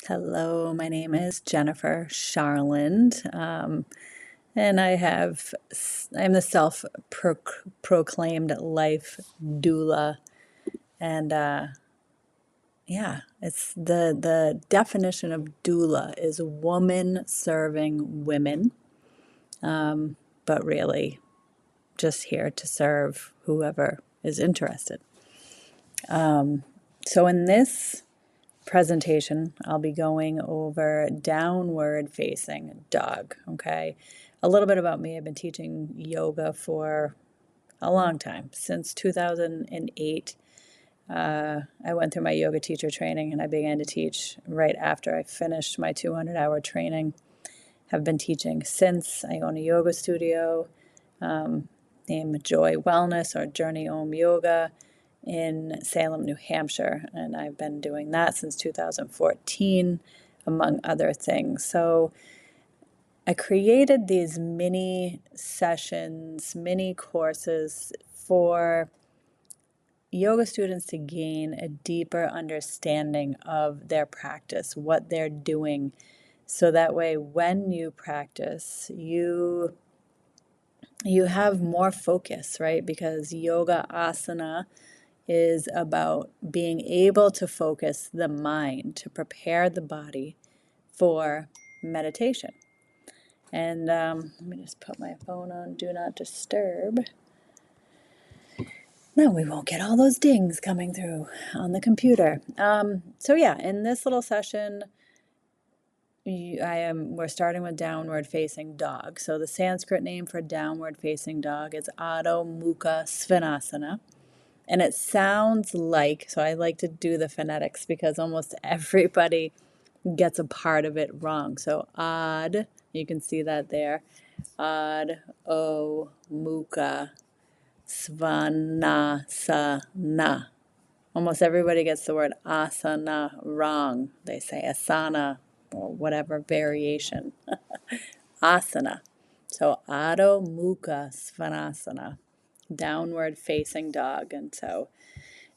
Hello, my name is Jennifer Charland, and I'm the self-proclaimed life doula, and it's the definition of doula is woman serving women, but really just here to serve whoever is interested. So in this presentation, I'll be going over downward facing dog, okay? A little bit about me. I've been teaching yoga for a long time, since 2008. I went through my yoga teacher training and I began to teach right after I finished my 200-hour training. Have been teaching since. I own a yoga studio named Joy Wellness or Journey Om Yoga in Salem, New Hampshire, and I've been doing that since 2014, among other things. So I created these mini sessions, mini courses for yoga students to gain a deeper understanding of their practice, what they're doing, so that way when you practice, you have more focus, right? Because yoga asana is about being able to focus the mind to prepare the body for meditation. And let me just put my phone on Do Not Disturb. Now we won't get all those dings coming through on the computer. In this little session, we're starting with downward facing dog. So the Sanskrit name for downward facing dog is Adho Mukha Svanasana. And it sounds like, so I like to do the phonetics because almost everybody gets a part of it wrong. So Ad, you can see that there. Adho Mukha Svanasana. Almost everybody gets the word asana wrong. They say asana or whatever variation. Asana. So Adho Mukha Svanasana, downward facing dog. And so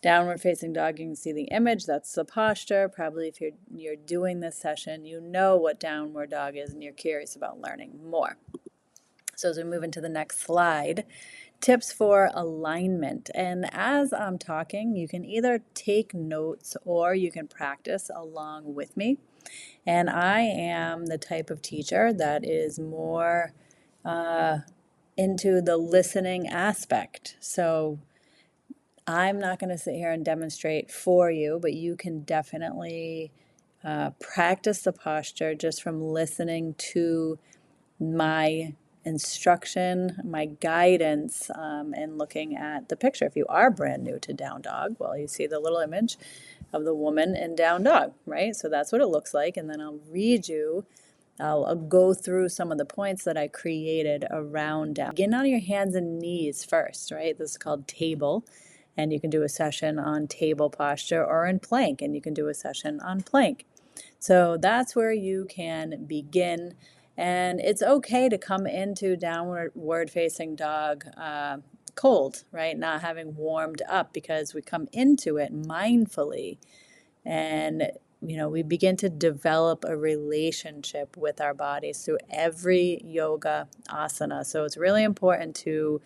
downward facing dog, you can see the image. That's the posture. Probably if you're doing this session, you know what downward dog is and you're curious about learning more. So as we move into the next slide, tips for alignment. And as I'm talking, you can either take notes or you can practice along with me. And I am the type of teacher that is more into the listening aspect. So I'm not going to sit here and demonstrate for you, but you can definitely practice the posture just from listening to my instruction, my guidance, and looking at the picture. If you are brand new to down dog, well, you see the little image of the woman in down dog, right? So that's what it looks like. And then I'll go through some of the points that I created around down. Begin on your hands and knees first, right? This is called table. And you can do a session on table posture or in plank, and you can do a session on plank. So that's where you can begin. And it's okay to come into downward facing dog cold, right? Not having warmed up, because we come into it mindfully and we begin to develop a relationship with our bodies through every yoga asana. So it's really important to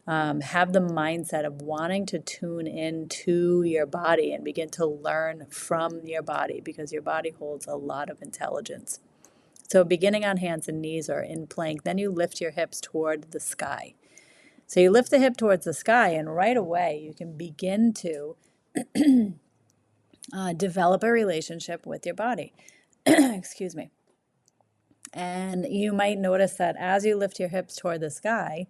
have the mindset of wanting to tune into your body and begin to learn from your body, because your body holds a lot of intelligence. So beginning on hands and knees or in plank, then you lift your hips toward the sky. So you lift the hip towards the sky, and right away you can begin to develop a relationship with your body. Excuse me. And you might notice that as you lift your hips toward the sky,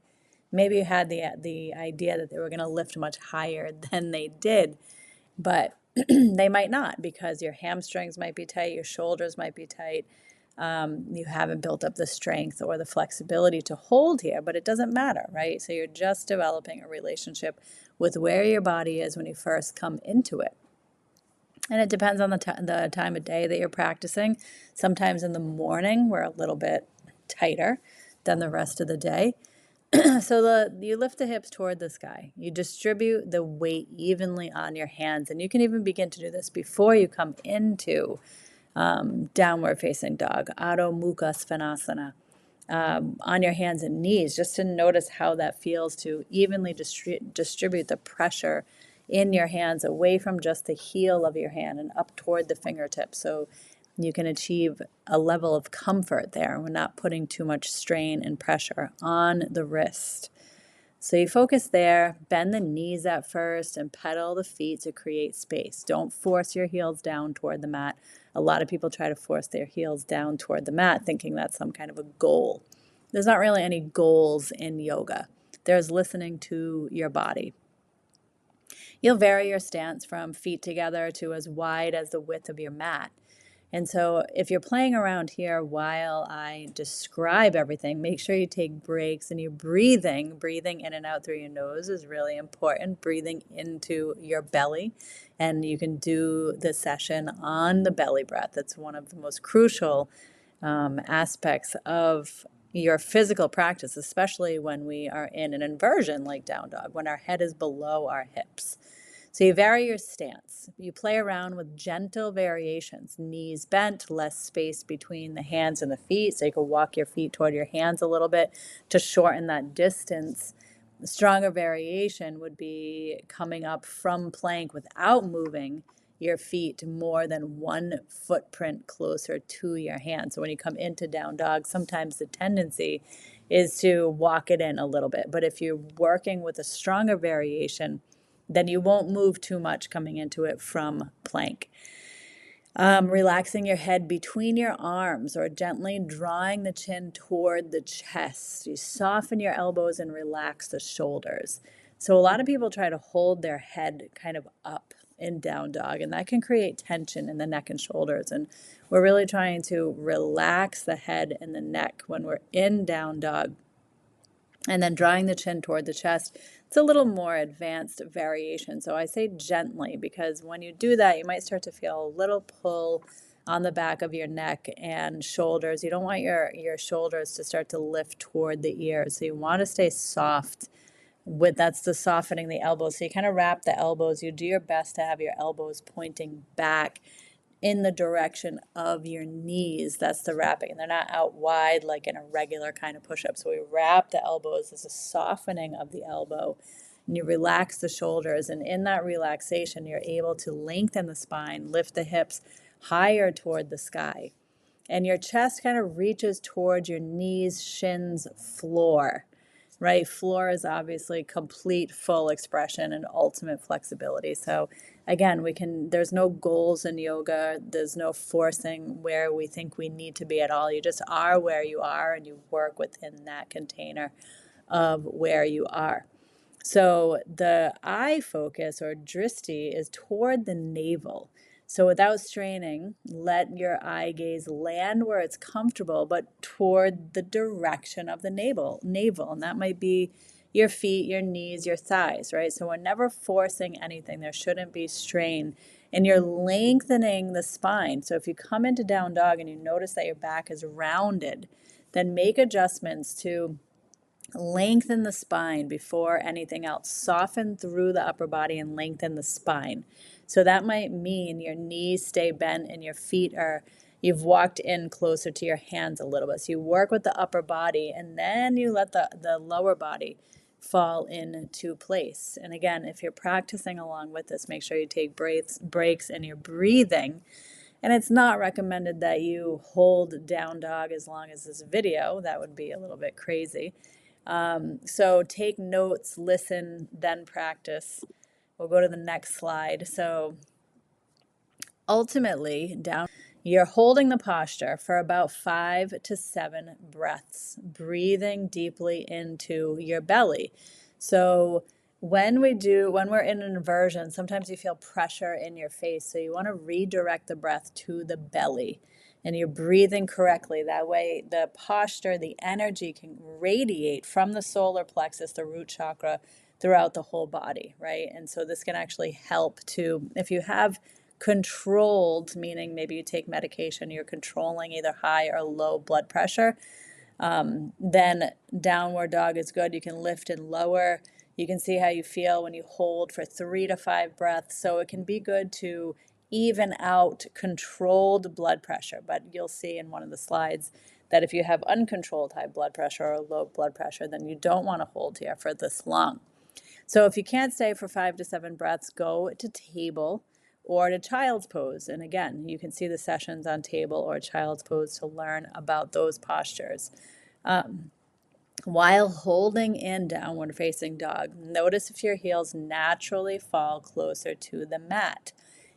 maybe you had the idea that they were going to lift much higher than they did, but they might not, because your hamstrings might be tight, your shoulders might be tight. You haven't built up the strength or the flexibility to hold here, but it doesn't matter, right? So you're just developing a relationship with where your body is when you first come into it. And it depends on the time of day that you're practicing. Sometimes in the morning, we're a little bit tighter than the rest of the day. So you lift the hips toward the sky. You distribute the weight evenly on your hands. And you can even begin to do this before you come into downward facing dog, Adho Mukha Svanasana, on your hands and knees, just to notice how that feels to evenly distribute the pressure in your hands away from just the heel of your hand and up toward the fingertips. So you can achieve a level of comfort there. We're not putting too much strain and pressure on the wrist. So you focus there, bend the knees at first, and pedal the feet to create space. Don't force your heels down toward the mat. A lot of people try to force their heels down toward the mat, thinking that's some kind of a goal. There's not really any goals in yoga. There's listening to your body. You'll vary your stance from feet together to as wide as the width of your mat. And so if you're playing around here while I describe everything, make sure you take breaks and you're breathing. Breathing in and out through your nose is really important. Breathing into your belly. And you can do the session on the belly breath. It's one of the most crucial aspects of your physical practice, especially when we are in an inversion like down dog, when our head is below our hips. So you vary your stance. You play around with gentle variations, knees bent, less space between the hands and the feet. So you can walk your feet toward your hands a little bit to shorten that distance. The stronger variation would be coming up from plank without moving your feet more than 1 footprint closer to your hand. So when you come into down dog, sometimes the tendency is to walk it in a little bit. But if you're working with a stronger variation, then you won't move too much coming into it from plank. Relaxing your head between your arms or gently drawing the chin toward the chest. You soften your elbows and relax the shoulders. So a lot of people try to hold their head kind of up in down dog, and that can create tension in the neck and shoulders. And we're really trying to relax the head and the neck when we're in down dog. And then drawing the chin toward the chest. It's a little more advanced variation. So I say gently because when you do that, you might start to feel a little pull on the back of your neck and shoulders. You don't want your shoulders to start to lift toward the ears. So you want to stay soft. That's the softening the elbows. So you kind of wrap the elbows. You do your best to have your elbows pointing back in the direction of your knees. That's the wrapping. And they're not out wide like in a regular kind of push-up. So we wrap the elbows as a softening of the elbow. And you relax the shoulders. And in that relaxation, you're able to lengthen the spine, lift the hips higher toward the sky. And your chest kind of reaches towards your knees, shins, floor. Right? Floor is obviously complete, full expression and ultimate flexibility. So again, there's no goals in yoga. There's no forcing where we think we need to be at all. You just are where you are and you work within that container of where you are. So the eye focus or drishti is toward the navel. So without straining, let your eye gaze land where it's comfortable, but toward the direction of the navel. And that might be your feet, your knees, your thighs, right? So we're never forcing anything. There shouldn't be strain. And you're lengthening the spine. So if you come into down dog and you notice that your back is rounded, then make adjustments to lengthen the spine before anything else. Soften through the upper body and lengthen the spine. So that might mean your knees stay bent and your feet you've walked in closer to your hands a little bit. So you work with the upper body and then you let the lower body fall into place. And again, if you're practicing along with this, make sure you take breaks and you're breathing. And it's not recommended that you hold down dog as long as this video. That would be a little bit crazy. So take notes, listen, then practice. We'll go to the next slide. So ultimately, you're holding the posture for about 5 to 7 breaths, breathing deeply into your belly. So when we're in an inversion, sometimes you feel pressure in your face. So you want to redirect the breath to the belly. And you're breathing correctly. That way, the posture, the energy can radiate from the solar plexus, the root chakra, throughout the whole body, right? And so this can actually help if you have controlled, meaning maybe you take medication, you're controlling either high or low blood pressure, then downward dog is good. You can lift and lower. You can see how you feel when you hold for 3 to 5 breaths. So it can be good to even out controlled blood pressure. But you'll see in one of the slides that if you have uncontrolled high blood pressure or low blood pressure, then you don't want to hold here for this long. So if you can't stay for 5 to 7 breaths, go to table or to child's pose. And again, you can see the sessions on table or child's pose to learn about those postures. While holding in downward facing dog, notice if your heels naturally fall closer to the mat.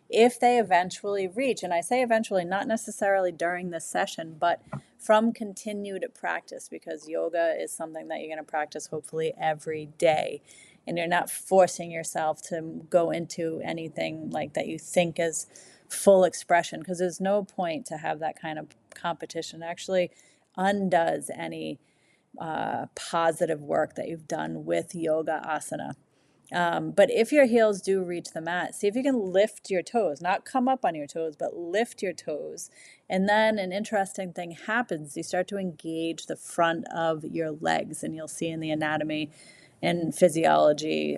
If they eventually reach, and I say eventually, not necessarily during this session, but from continued practice, because yoga is something that you're going to practice hopefully every day. And you're not forcing yourself to go into anything like that you think is full expression, because there's no point to have that kind of competition. It actually undoes any positive work that you've done with yoga asana. But if your heels do reach the mat, see if you can lift your toes, not come up on your toes, but lift your toes. And then an interesting thing happens. You start to engage the front of your legs, and you'll see in the anatomy and physiology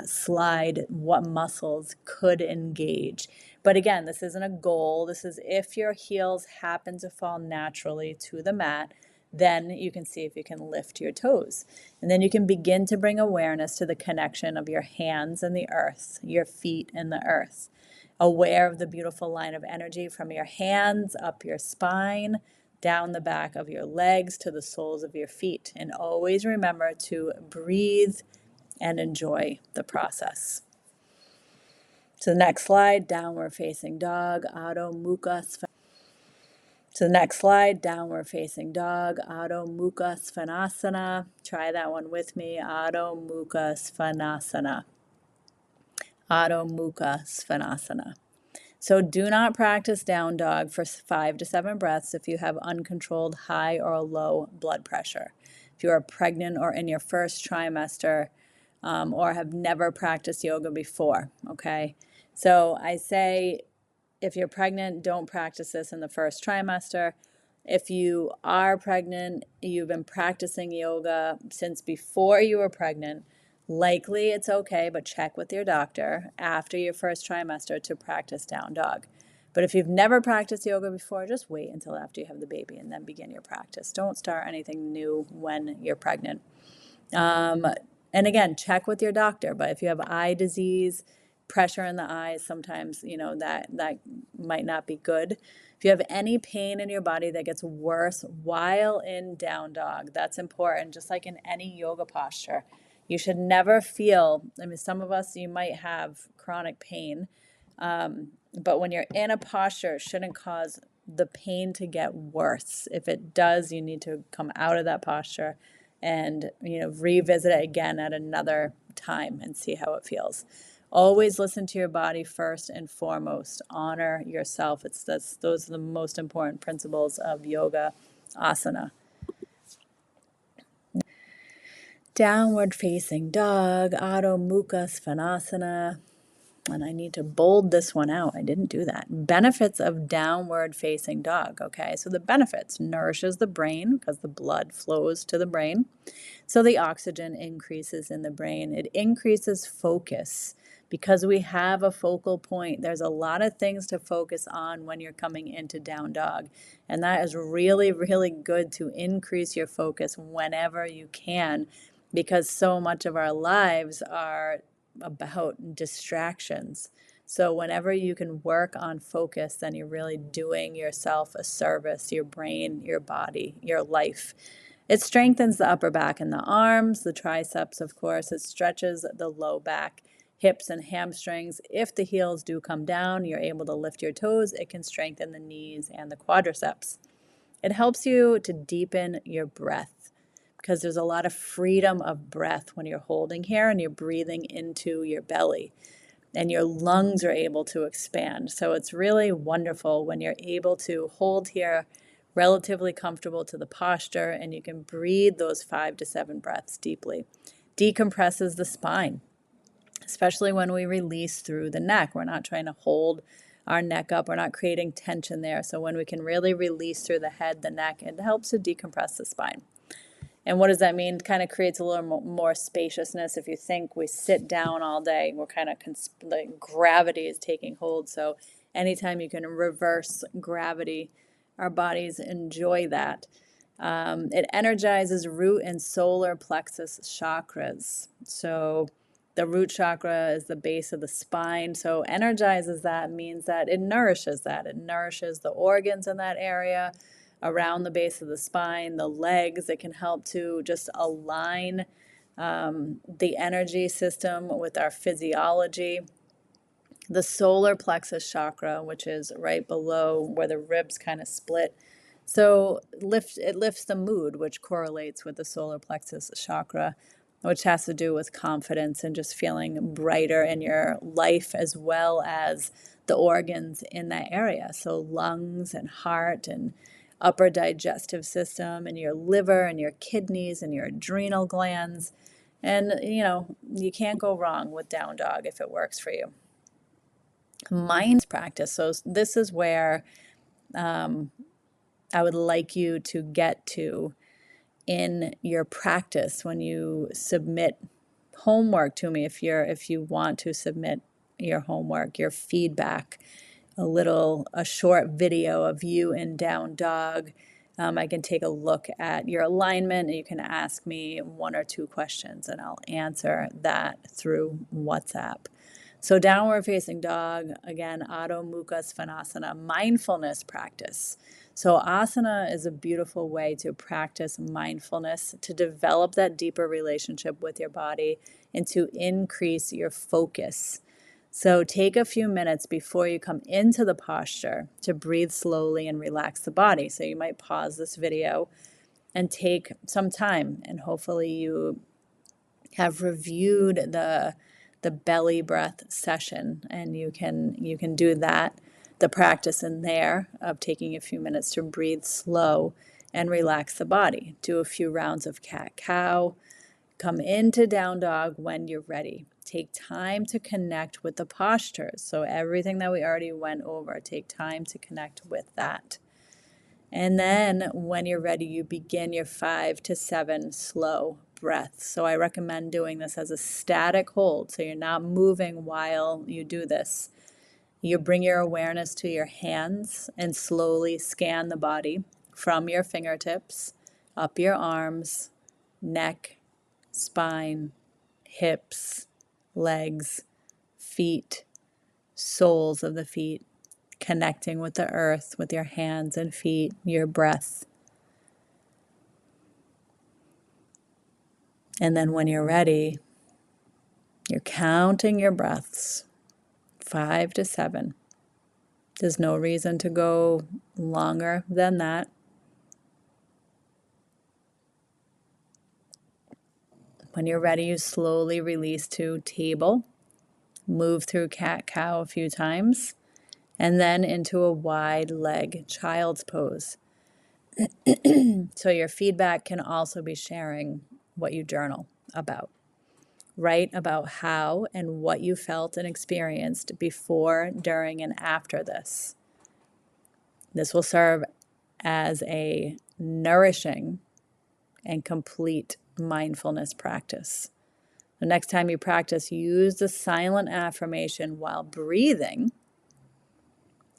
slide what muscles could engage. But again, this isn't a goal. This is if your heels happen to fall naturally to the mat, then you can see if you can lift your toes. And then you can begin to bring awareness to the connection of your hands and the earth, your feet and the earth. Aware of the beautiful line of energy from your hands up your spine, down the back of your legs to the soles of your feet. And always remember to breathe and enjoy the process. So the next slide, downward facing dog, Adho Mukha Svanasana. So the next slide, downward facing dog, Adho Mukha Svanasana. Try that one with me, Adho Mukha Svanasana. Adho Mukha Svanasana. So do not practice down dog for 5 to 7 breaths if you have uncontrolled high or low blood pressure. If you are pregnant or in your first trimester or have never practiced yoga before, okay? So I say, if you're pregnant, don't practice this in the first trimester. If you are pregnant, you've been practicing yoga since before you were pregnant, likely it's okay, but check with your doctor after your first trimester to practice down dog. But if you've never practiced yoga before, just wait until after you have the baby and then begin your practice. Don't start anything new when you're pregnant. And again, check with your doctor. But if you have eye disease, pressure in the eyes, sometimes, that might not be good. If you have any pain in your body that gets worse while in down dog, that's important. Just like in any yoga posture, you should never feel, some of us, you might have chronic pain, but when you're in a posture, it shouldn't cause the pain to get worse. If it does, you need to come out of that posture and revisit it again at another time and see how it feels. Always listen to your body first and foremost. Honor yourself. Those are the most important principles of yoga asana. Downward facing dog, Adho Mukha Svanasana. And I need to bold this one out. I didn't do that. Benefits of downward facing dog. Okay, so the benefits: nourishes the brain because the blood flows to the brain. So the oxygen increases in the brain. It increases focus because we have a focal point. There's a lot of things to focus on when you're coming into down dog. And that is really, really good to increase your focus whenever you can, because so much of our lives are about distractions. So whenever you can work on focus, then you're really doing yourself a service, your brain, your body, your life. It strengthens the upper back and the arms, the triceps, of course. It stretches the low back, hips, and hamstrings. If the heels do come down, you're able to lift your toes. It can strengthen the knees and the quadriceps. It helps you to deepen your breath because there's a lot of freedom of breath when you're holding here and you're breathing into your belly, and your lungs are able to expand. So it's really wonderful when you're able to hold here, relatively comfortable to the posture, and you can breathe those 5 to 7 breaths deeply. Decompresses the spine, especially when we release through the neck. We're not trying to hold our neck up. We're not creating tension there. So when we can really release through the head, the neck, it helps to decompress the spine. And what does that mean? It kind of creates a little more spaciousness. If you think we sit down all day, we're kind of, gravity is taking hold. So anytime you can reverse gravity, our bodies enjoy that. It energizes root and solar plexus chakras. So the root chakra is the base of the spine. So energizes that means that it nourishes that. It nourishes the organs in that area around the base of the spine, the legs. It can help to just align the energy system with our physiology. The solar plexus chakra, which is right below where the ribs kind of split. So it lifts the mood, which correlates with the solar plexus chakra, which has to do with confidence and just feeling brighter in your life, as well as the organs in that area. So lungs and heart and upper digestive system and your liver and your kidneys and your adrenal glands. And, you can't go wrong with down dog if it works for you. Mind practice. So this is where I would like you to get to in your practice when you submit homework to me. If you want to submit your homework, your feedback, a short video of you in down dog. I can take a look at your alignment, and you can ask me 1 or 2 questions, and I'll answer that through WhatsApp. So downward facing dog, again, Adho Mukha Svanasana, mindfulness practice. So asana is a beautiful way to practice mindfulness, to develop that deeper relationship with your body, and to increase your focus. So take a few minutes before you come into the posture to breathe slowly and relax the body. So you might pause this video and take some time, and hopefully you have reviewed the belly breath session, and you can do that, the practice in there of taking a few minutes to breathe slow and relax the body. Do a few rounds of cat-cow. Come into down dog when you're ready. Take time to connect with the postures. So everything that we already went over, take time to connect with that. And then when you're ready, you begin your 5 to 7 slow breaths. So I recommend doing this as a static hold, so you're not moving while you do this. You bring your awareness to your hands and slowly scan the body from your fingertips, up your arms, neck, spine, hips, legs, feet, soles of the feet, connecting with the earth with your hands and feet, your breath. And then when you're ready, you're counting your breaths, 5 to 7. There's no reason to go longer than that. When you're ready, you slowly release to table, move through cat-cow a few times, and then into a wide leg child's pose. So your feedback can also be sharing what you journal about. Write about how and what you felt and experienced before, during, and after this. This will serve as a nourishing and complete mindfulness practice. The next time you practice, use the silent affirmation while breathing.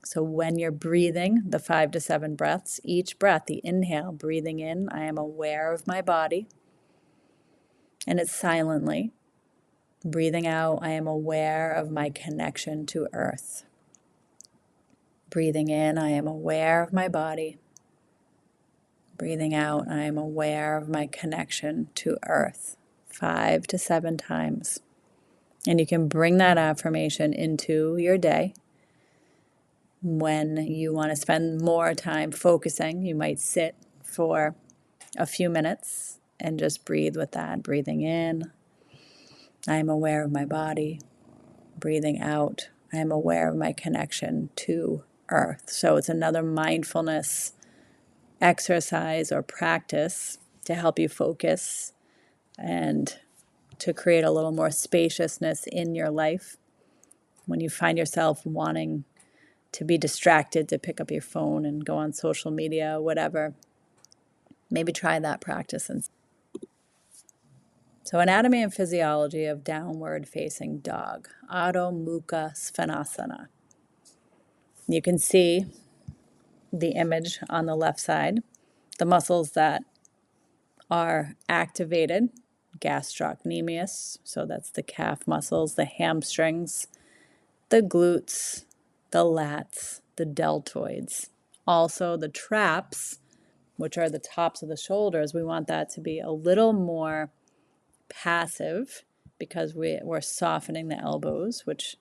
So when you're breathing, the 5 to 7 breaths, each breath, the inhale, breathing in, I am aware of my body. And it's silently. Breathing out, I am aware of my connection to earth. Breathing in, I am aware of my body. Breathing out, I am aware of my connection to earth. 5 to 7 times. And you can bring that affirmation into your day. When you want to spend more time focusing, you might sit for a few minutes and just breathe with that. Breathing in, I am aware of my body. Breathing out, I am aware of my connection to earth. So it's another mindfulness exercise or practice to help you focus and to create a little more spaciousness in your life. When you find yourself wanting to be distracted, to pick up your phone and go on social media, whatever, maybe try that practice. So anatomy and physiology of downward facing dog, Adho Mukha Svanasana. You can see the image on the left side, the muscles that are activated, gastrocnemius, so that's the calf muscles, the hamstrings, the glutes, the lats, the deltoids. Also the traps, which are the tops of the shoulders, we want that to be a little more passive because we're softening the elbows, which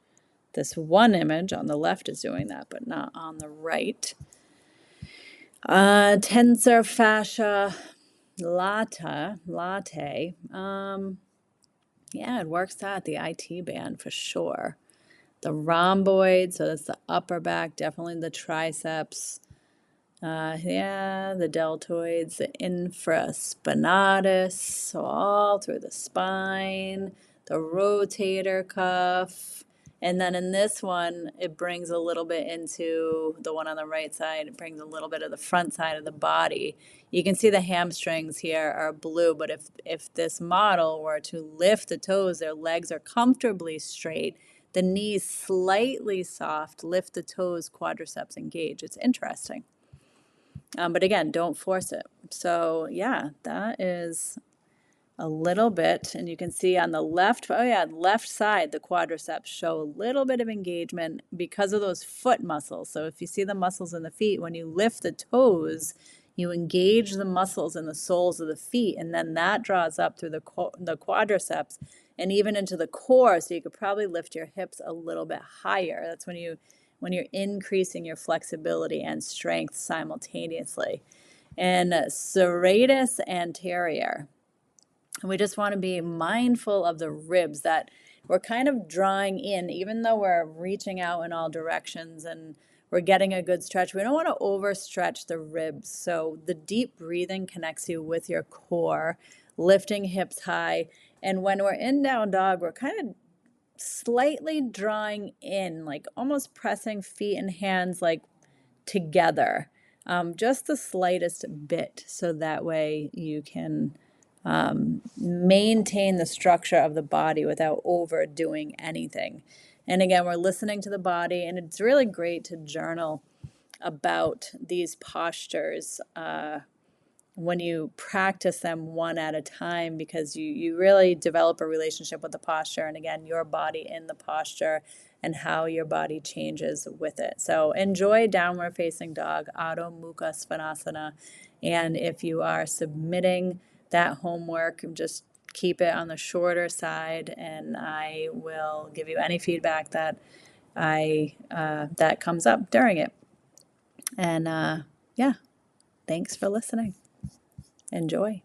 this one image on the left is doing that, but not on the right. Tensor fascia latte. Yeah, it works out the IT band for sure. The rhomboid, so that's the upper back, definitely the triceps. Yeah, the deltoids, the infraspinatus, so all through the spine, the rotator cuff. And then in this one, it brings a little bit into the one on the right side. It brings a little bit of the front side of the body. You can see the hamstrings here are blue, but if this model were to lift the toes, their legs are comfortably straight, the knees slightly soft, lift the toes, quadriceps engage. It's interesting. But again, don't force it. So yeah, that is a little bit, and you can see on the left, oh yeah, left side, the quadriceps show a little bit of engagement because of those foot muscles. So if you see the muscles in the feet, when you lift the toes, you engage the muscles in the soles of the feet, and then that draws up through the quadriceps and even into the core. So you could probably lift your hips a little bit higher. That's when you're increasing your flexibility and strength simultaneously. And serratus anterior. And we just want to be mindful of the ribs that we're kind of drawing in, even though we're reaching out in all directions and we're getting a good stretch. We don't want to overstretch the ribs. So the deep breathing connects you with your core, lifting hips high. And when we're in down dog, we're kind of slightly drawing in, like almost pressing feet and hands like together, just the slightest bit, so that way you can maintain the structure of the body without overdoing anything. And again, we're listening to the body, and it's really great to journal about these postures when you practice them one at a time, because you really develop a relationship with the posture, and again, your body in the posture and how your body changes with it. So enjoy downward facing dog, Adho Mukha Svanasana. And if you are submitting that homework, just keep it on the shorter side, and I will give you any feedback that that comes up during it. And yeah, thanks for listening. Enjoy.